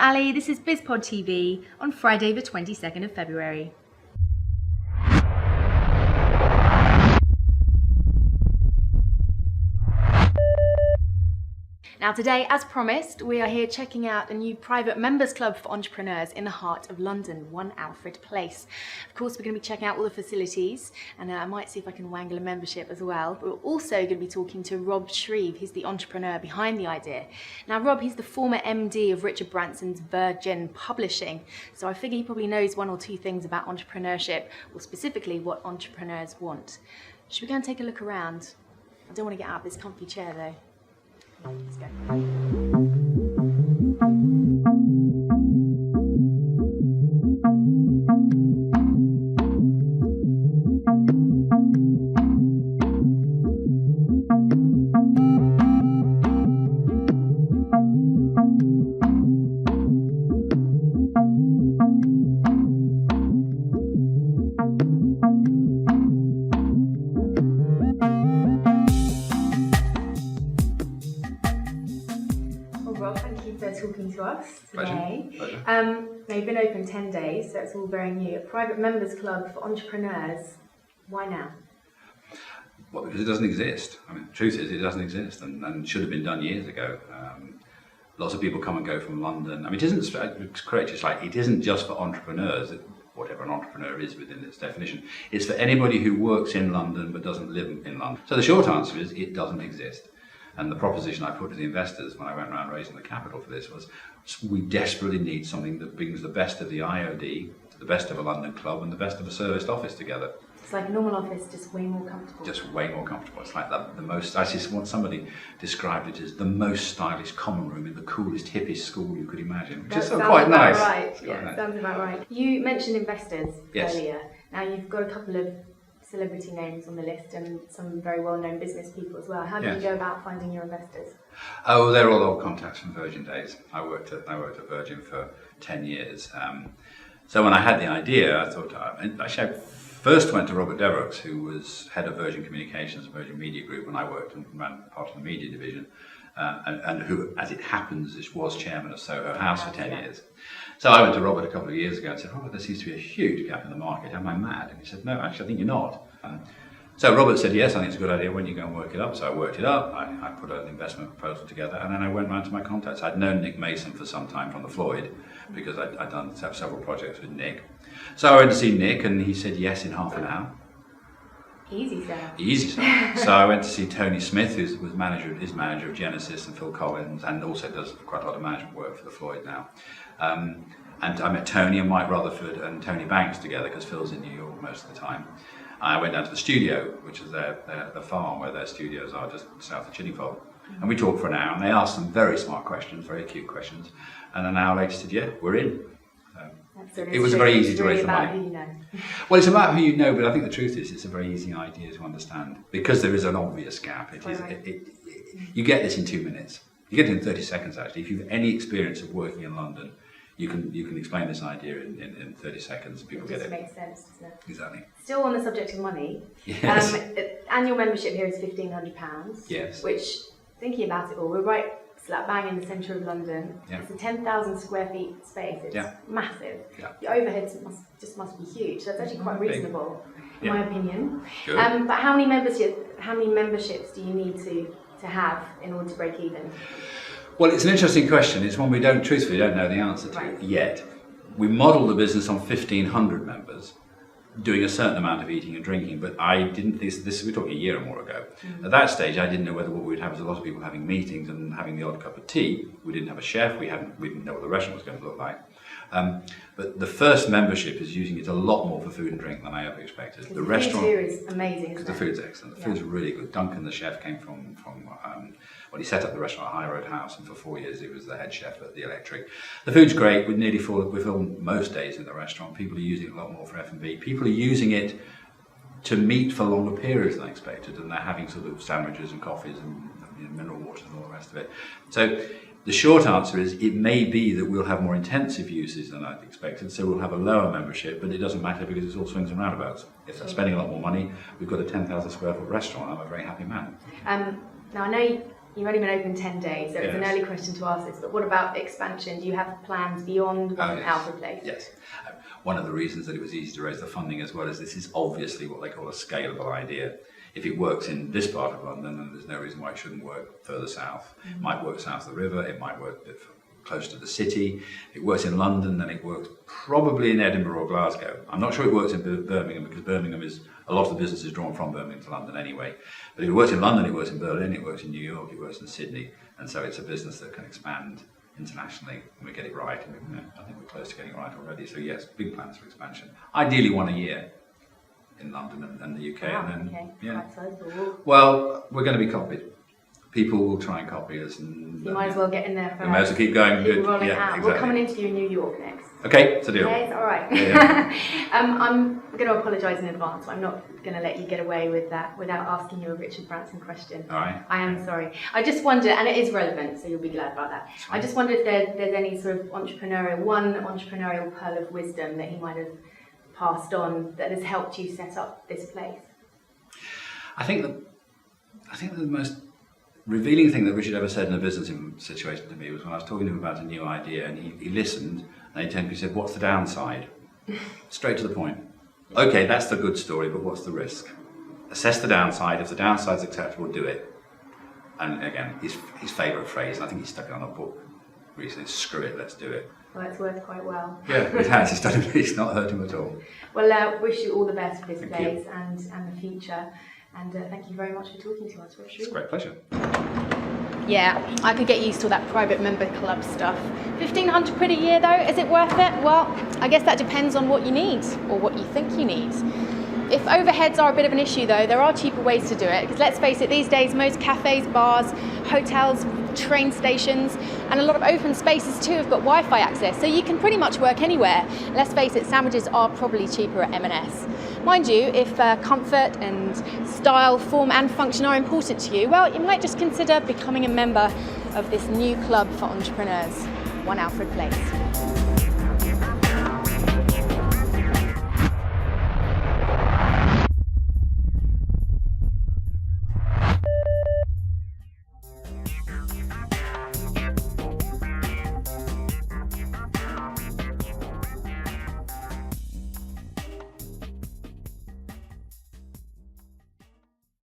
Ali, this is BizPod TV on Friday the 22nd of February. Now today, as promised, we are here checking out a new private members club for entrepreneurs in the heart of London, 1 Alfred Place. Of course, we're going to be checking out all the facilities, and I might see if I can wangle a membership as well. But we're also going to be talking to Rob Shreeve. He's the entrepreneur behind the idea. Now Rob, he's the former MD of Richard Branson's Virgin Publishing, so I figure he probably knows one or two things about entrepreneurship, or specifically what entrepreneurs want. Should we go and take a look around? I don't want to get out of this comfy chair though. Let's go. Talking to us today. Pleasure. Now you've been open 10 days, so it's all very new. A private members club for entrepreneurs. Why now? Well, because it doesn't exist. I mean, the truth is it doesn't exist and should have been done years ago. Lots of people come and go from London. I mean, it isn't just for entrepreneurs, whatever an entrepreneur is within its definition. It's for anybody who works in London but doesn't live in London. So the short answer is it doesn't exist. And the proposition I put to the investors when I went around raising the capital for this was, we desperately need something that brings the best of the IOD, the best of a London club, and the best of a serviced office together. It's like a normal office, just way more comfortable. Just way more comfortable. It's like the most, I just want somebody described it as the most stylish common room in the coolest, hippest school you could imagine, which is quite nice. Right. Yeah, sounds about right. You mentioned investors earlier. Now you've got a couple of celebrity names on the list and some very well-known business people as well. How do you go about finding your investors? Oh, they're all old contacts from Virgin days. I worked at Virgin for 10 years. So when I had the idea, I thought, actually I first went to Robert Devereux, who was head of Virgin Communications, Virgin Media Group, when I worked and ran part of the media division, and who, as it happens, was chairman of Soho House for 10 years. So I went to Robert a couple of years ago and said, Robert, there seems to be a huge gap in the market. Am I mad? And he said, no, actually, I think you're not. So Robert said, yes, I think it's a good idea. When you go and work it up? So I worked it up. I put an investment proposal together, and then I went round to my contacts. I'd known Nick Mason for some time from the Floyd, because I'd done several projects with Nick. So I went to see Nick, and he said yes in half an hour. Easy sell. Easy sell. So I went to see Tony Smith, who was manager of Genesis, and Phil Collins, and also does quite a lot of management work for the Floyd now. And I met Tony and Mike Rutherford and Tony Banks together, because Phil's in New York most of the time. I went down to the studio, which is the farm where their studios are, just south of Chiddingfold. And we talked for an hour, and they asked some very smart questions, very acute questions. And an hour later said, yeah, we're in. It was very easy to raise the money. Who you know. Well, it's about who you know, but I think the truth is it's a very easy idea to understand, because there is an obvious gap. You get this in 2 minutes. You get it in 30 seconds, actually. If you've any experience of working in London, you can explain this idea in 30 seconds and people get it. It makes sense, doesn't it? Exactly. Still on the subject of money, yes. Annual membership here is £1,500. Yes. Which, thinking about it all, we're right slap bang in the centre of London. Yeah. It's a 10,000 square feet space. It's massive. Yeah. The overheads must be huge. So it's actually quite reasonable, in my opinion. Good. But how many memberships do you need to have in order to break even? Well, it's an interesting question. It's one we truthfully don't know the answer to yet. We modelled the business on 1,500 members, doing a certain amount of eating and drinking, but I didn't think we're talking a year or more ago. At that stage, I didn't know whether what we'd have was a lot of people having meetings and having the odd cup of tea. We didn't have a chef. We didn't know what the restaurant was going to look like. But the first membership is using it a lot more for food and drink than I ever expected. The restaurant here is amazing. Because the food's excellent. The food's really good. Duncan, the chef, came from he set up the restaurant at High Road House, and for 4 years he was the head chef at the Electric. The food's great. We film most days in the restaurant. People are using it a lot more for F&B. People are using it to meet for longer periods than I expected, and they're having sort of sandwiches and coffees and mineral waters and all the rest of it. So the short answer is it may be that we'll have more intensive uses than I'd expected, so we'll have a lower membership, but it doesn't matter because it's all swings and roundabouts. If they're spending a lot more money, we've got a 10,000 square foot restaurant. I'm a very happy man. Now I know You've only been open 10 days, so it's an early question to ask this, but what about expansion? Do you have plans beyond Alfred Place? Yes. One of the reasons that it was easy to raise the funding as well is this is obviously what they call a scalable idea. If it works in this part of London, then there's no reason why it shouldn't work further south. It might work south of the river, it might work a bit close to the city. If it works in London, then it works probably in Edinburgh or Glasgow. I'm not sure it works in Birmingham, because Birmingham is, a lot of the business is drawn from Birmingham to London anyway. But if it works in London, it works in Berlin, it works in New York, it works in Sydney. And so it's a business that can expand internationally when we get it right. And I think we're close to getting it right already. So yes, big plans for expansion. Ideally 1 a year in London and the UK. And then, Quite sizable. Well, we're going to be copied. People will try and copy us. And you might as well get in there first. We might as well keep going. Keep rolling out. Exactly. We'll come and interview in New York next. Okay, it's a deal. Okay, it's all right. I'm going to apologise in advance. I'm not going to let you get away with that without asking you a Richard Branson question. All right. I am sorry. I just wondered, and it is relevant, so you'll be glad about that. I just wondered if there's any sort of entrepreneurial pearl of wisdom that he might have passed on that has helped you set up this place. I think the most revealing thing that Richard ever said in a business situation to me was when I was talking to him about a new idea, and he listened, and he said, "What's the downside?" Straight to the point. Okay, that's the good story, but what's the risk? Assess the downside. If the downside's acceptable, do it. And again, his favourite phrase, and I think he stuck it on a book recently, "Screw it, let's do it." Well, it's worked quite well. Yeah, it has. It's not hurt him at all. Well, wish you all the best for this place and the future. And thank you very much for talking to us, Shreeve. It's a great pleasure. Yeah, I could get used to that private member club stuff. 1,500 quid a year though, is it worth it? Well, I guess that depends on what you need, or what you think you need. If overheads are a bit of an issue though, there are cheaper ways to do it, because let's face it, these days most cafes, bars, hotels, train stations, and a lot of open spaces too have got Wi-Fi access, so you can pretty much work anywhere. Let's face it, sandwiches are probably cheaper at M&S. Mind you, if comfort and style, form and function are important to you, well, you might just consider becoming a member of this new club for entrepreneurs, 1 Alfred Place.